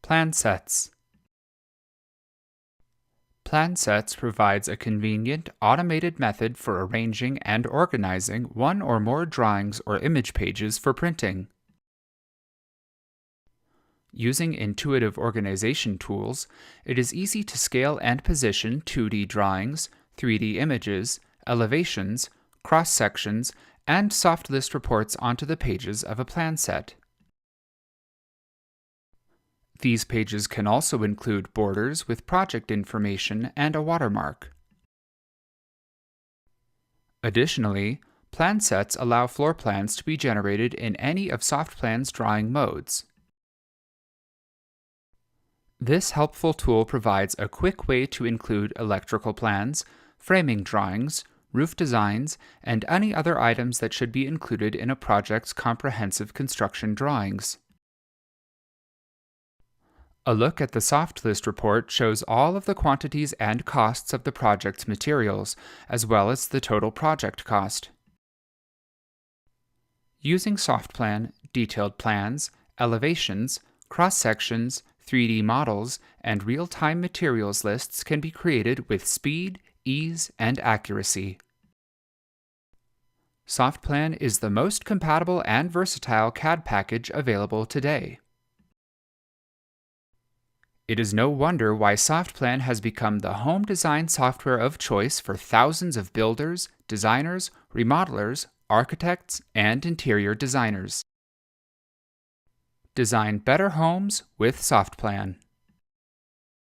Plan sets. Plan sets provides a convenient, automated method for arranging and organizing one or more drawings or image pages for printing. Using intuitive organization tools, it is easy to scale and position 2D drawings, 3D images, elevations, cross-sections, and soft list reports onto the pages of a plan set. These pages can also include borders with project information and a watermark. Additionally, plan sets allow floor plans to be generated in any of SoftPlan's drawing modes. This helpful tool provides a quick way to include electrical plans, framing drawings, roof designs, and any other items that should be included in a project's comprehensive construction drawings. A look at the soft list report shows all of the quantities and costs of the project's materials, as well as the total project cost. Using SoftPlan, detailed plans, elevations, cross-sections, 3D models, and real-time materials lists can be created with speed, ease, and accuracy. SoftPlan is the most compatible and versatile CAD package available today. It is no wonder why SoftPlan has become the home design software of choice for thousands of builders, designers, remodelers, architects, and interior designers. Design better homes with SoftPlan.